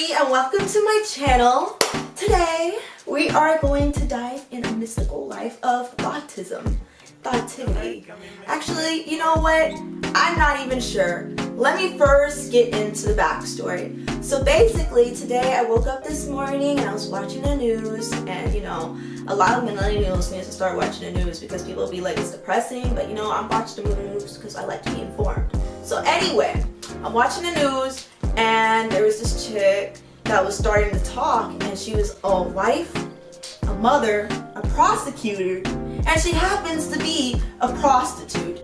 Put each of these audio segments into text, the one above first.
Courtney and welcome to my channel. Today we are going to dive in a mystical life of thoughtism. Thoughtivity. Actually, you know what? I'm not even sure. Let me first get into the backstory. So basically today I woke up this morning and I was watching the news, and you know, a lot of millennials need to start watching the news because people will be like, it's depressing, but you know, I'm watching the news because I like to be informed. So anyway, I'm watching the news and there was this chick that was starting to talk, and she was a wife, a mother, a prosecutor, and she happens to be a prostitute.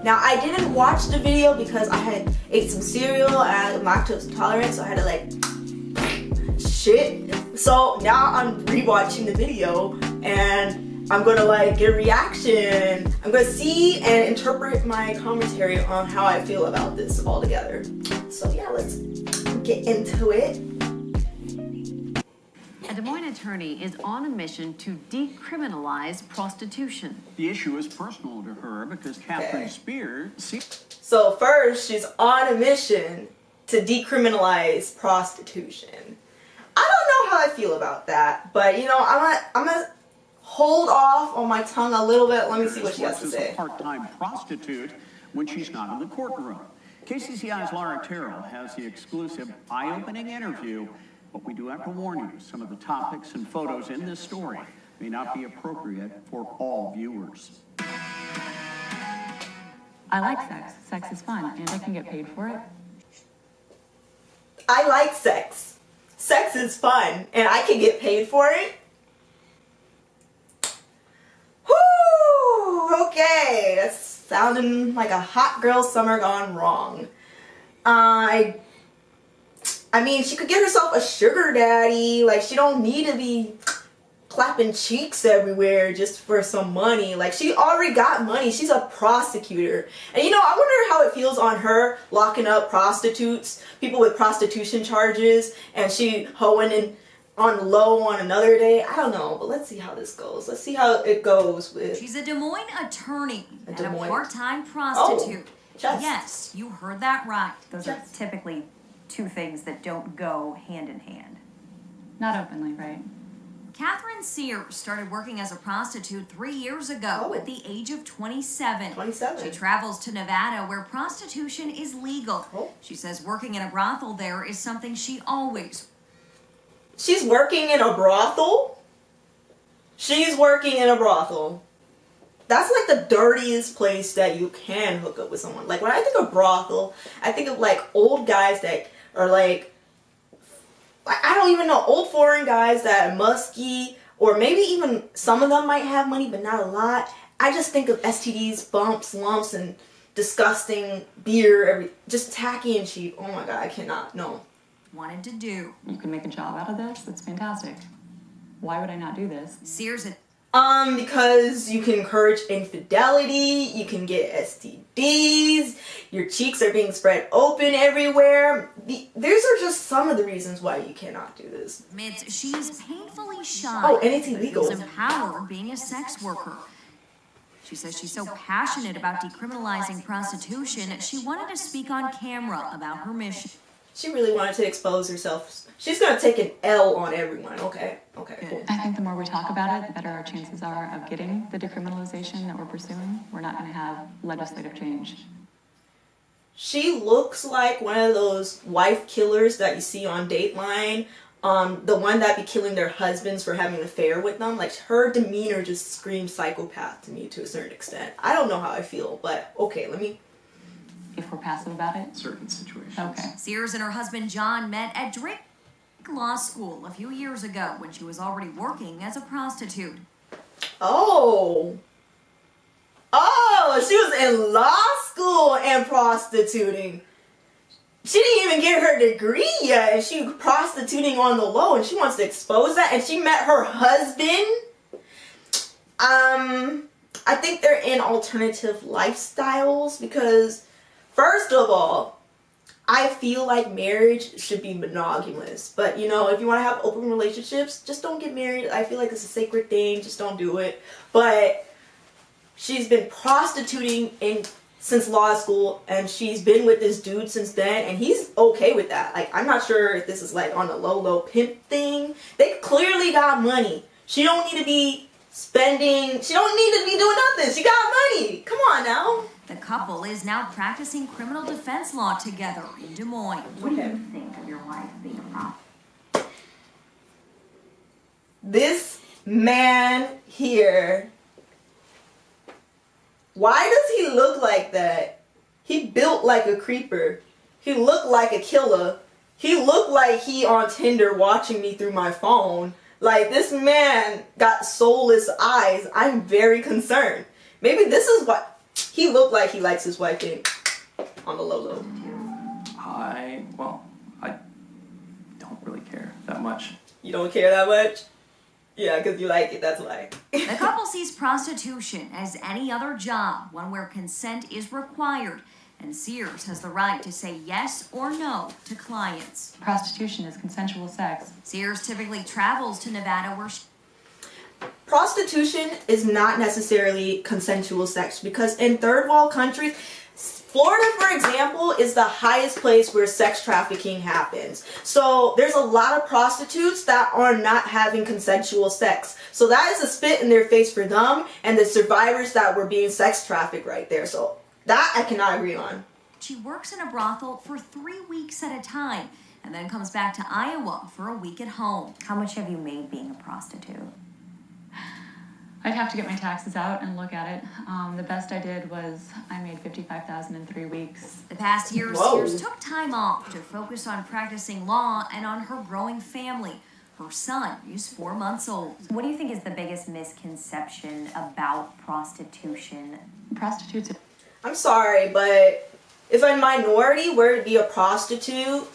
Now I didn't watch the video because I had ate some cereal and I am lactose intolerant, so I had to like shit. So now I'm rewatching the video and I'm gonna like get a reaction. I'm gonna see and interpret my commentary on how I feel about this all together. So yeah, let's get into it. A Des Moines attorney is on a mission to decriminalize prostitution. The issue is personal to her because Kathrine Sears. So first, she's on a mission to decriminalize prostitution. I don't know how I feel about that, but you know, I'm gonna hold off on my tongue a little bit. Let me see what she has to say. A part-time prostitute when she's not in the courtroom. KCCI's Laura Terrell has the exclusive eye-opening interview. But we do have to warn you, some of the topics and photos in this story may not be appropriate for all viewers. I like sex. Sex is fun, and I can get paid for it. I like sex. Sex is fun, and I can get paid for it. Whoo! Okay, that's sounding like a hot girl summer gone wrong. I mean, she could get herself a sugar daddy. Like, she don't need to be clapping cheeks everywhere just for some money. Like, she already got money. She's a prosecutor. And you know, I wonder how it feels on her locking up prostitutes, people with prostitution charges, and she hoeing in on low on another day. I don't know, but let's see how this goes. Let's see how it goes with... She's a Des Moines attorney and a Moines part-time prostitute. Just. Yes, you heard that right. Those are typically two things that don't go hand in hand. Not openly, right? Kathrine Sears started working as a prostitute 3 years ago at the age of 27. 27. She travels to Nevada where prostitution is legal. Oh. She says working in a brothel there is something she always... She's working in a brothel? She's working in a brothel. That's like the dirtiest place that you can hook up with someone. Like, when I think of brothel, I think of like old guys that are like, I don't even know, old foreign guys that are musky, or maybe even some of them might have money, but not a lot. I just think of STDs, bumps, lumps, and disgusting beer, just tacky and cheap. Oh my god, I cannot, no. wanted to do. You can make a job out of this? That's fantastic. Why would I not do this? Sears had... Because you can encourage infidelity, you can get STDs, your cheeks are being spread open everywhere. These are just some of the reasons why you cannot do this. admits she is painfully shy. Oh, and it's illegal. Feels empowered being a sex worker. She says she's so passionate about decriminalizing prostitution, she wanted to speak on camera about her mission. She really wanted to expose herself. She's gonna take an L on everyone. Okay, cool. I think the more we talk about it, the better our chances are of getting the decriminalization that we're pursuing. We're not going to have legislative change. She looks like one of those wife killers that you see on Dateline. The one that be killing their husbands for having an affair with them. Like, her demeanor just screams psychopath to me to a certain extent. I don't know how I feel, but okay, let me... If we're passive about it? Certain situations. Okay. Sears and her husband John met at Drake Law School a few years ago when she was already working as a prostitute. Oh, she was in law school and prostituting. She didn't even get her degree yet, and she was prostituting on the low, and she wants to expose that, and she met her husband. I think they're in alternative lifestyles because, first of all, I feel like marriage should be monogamous. But, you know, if you want to have open relationships, just don't get married. I feel like it's a sacred thing. Just don't do it. But she's been prostituting in since law school, and she's been with this dude since then, and he's okay with that. Like, I'm not sure if this is like on the low pimp thing. They clearly got money. She don't need to be spending, she don't need to be doing nothing. She got money. Come on now. The couple is now practicing criminal defense law together in Des Moines. What do you think of your wife being a prostitute? This man here, why does he look like that? He built like a creeper. He looked like a killer. He looked like he on Tinder watching me through my phone. Like, this man got soulless eyes. I'm very concerned. Maybe this is what he looked like. He likes his wife in on the low. I don't really care that much. You don't care that much? Yeah, because you like it, that's why. The couple sees prostitution as any other job, one where consent is required, and Sears has the right to say yes or no to clients. Prostitution is consensual sex. Sears typically travels to Nevada where Prostitution is not necessarily consensual sex, because in third world countries, Florida, for example, is the highest place where sex trafficking happens. So there's a lot of prostitutes that are not having consensual sex. So that is a spit in their face for them and the survivors that were being sex trafficked right there. So that I cannot agree on. she works in a brothel for 3 weeks at a time and then comes back to Iowa for a week at home. How much have you made being a prostitute? I'd have to get my taxes out and look at it. The best I did was I made $55,000 in 3 weeks. The past year, Whoa. Sears took time off to focus on practicing law and on her growing family. Her son is 4 months old. What do you think is the biggest misconception about prostitution? Prostitutes. I'm sorry, but if a minority were to be a prostitute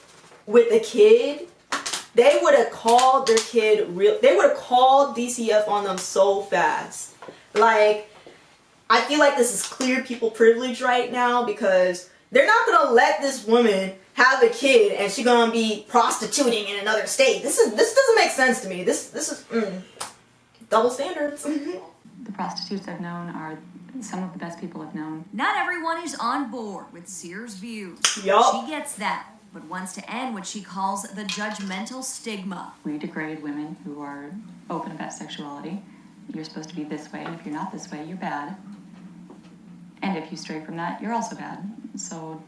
with a kid, they would have called their kid they would have called DCF on them so fast. Like, I feel like this is clear people privilege right now, because they're not gonna let this woman have a kid and she's gonna be prostituting in another state. This doesn't make sense to me. This is double standards. The prostitutes I've known are some of the best people I've known. Not everyone is on board with Sears' views. Yup. She gets that, but wants to end what she calls the judgmental stigma. We degrade women who are open about sexuality. You're supposed to be this way, and if you're not this way, you're bad. And if you stray from that, you're also bad. So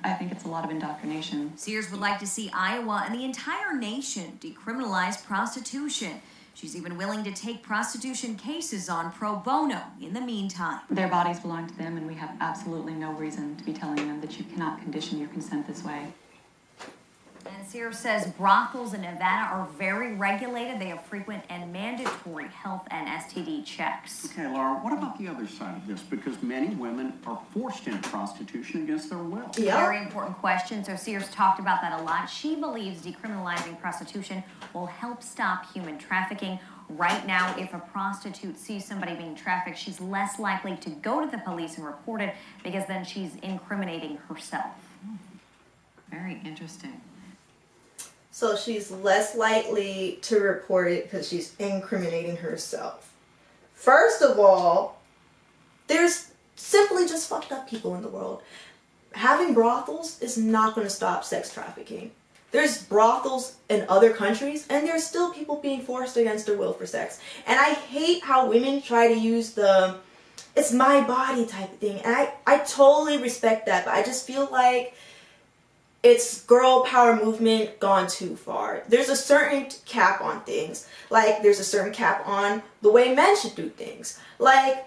I think it's a lot of indoctrination. Sears would like to see Iowa and the entire nation decriminalize prostitution. She's even willing to take prostitution cases on pro bono in the meantime. Their bodies belong to them, and we have absolutely no reason to be telling them that you cannot condition your consent this way. And Sears says brothels in Nevada are very regulated. They have frequent and mandatory health and STD checks. Okay, Laura, what about the other side of this? Because many women are forced into prostitution against their will. Yeah. Very important question. So Sears talked about that a lot. She believes decriminalizing prostitution will help stop human trafficking. Right now, if a prostitute sees somebody being trafficked, she's less likely to go to the police and report it, because then she's incriminating herself. Very interesting. So she's less likely to report it because she's incriminating herself. First of all, there's simply just fucked up people in the world. Having brothels is not going to stop sex trafficking. There's brothels in other countries, and there's still people being forced against their will for sex. And I hate how women try to use the "it's my body" type of thing. And I totally respect that, but I just feel like it's girl power movement gone too far. There's a certain cap on things. Like, there's a certain cap on the way men should do things. Like,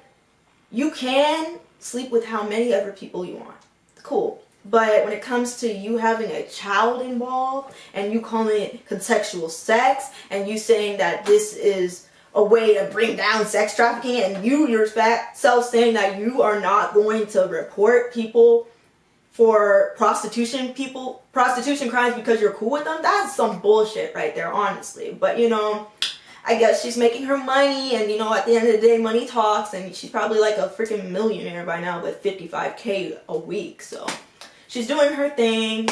you can sleep with how many other people you want. Cool. But when it comes to you having a child involved, and you calling it consensual sex, and you saying that this is a way to bring down sex trafficking, and you yourself saying that you are not going to report people for prostitution crimes because you're cool with them, that's some bullshit right there, honestly. But, you know, I guess she's making her money, and, you know, at the end of the day, money talks, and she's probably like a freaking millionaire by now with $55K a week, so she's doing her thing.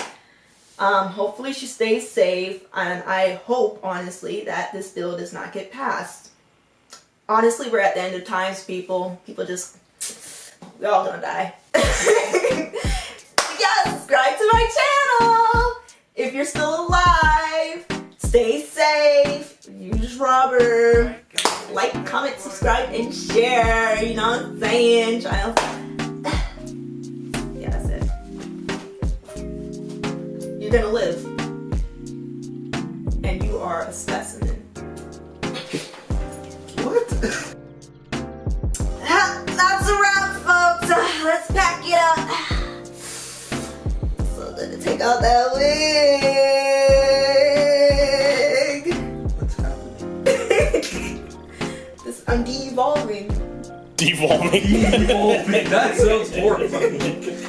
Hopefully she stays safe, and I hope, honestly, that this bill does not get passed. Honestly, we're at the end of times, people. People just We're all gonna die. Yeah, subscribe to my channel. If you're still alive, stay safe. Use rubber. Like, comment, subscribe, and share. You know what I'm saying? Yeah, that's it. You're gonna live. And you are a specimen. What? That's a wrap, folks. Let's pack it up. So gonna take out that wig. What's happening? I'm de-evolving. Devolving. Devolving. That sounds horrifying.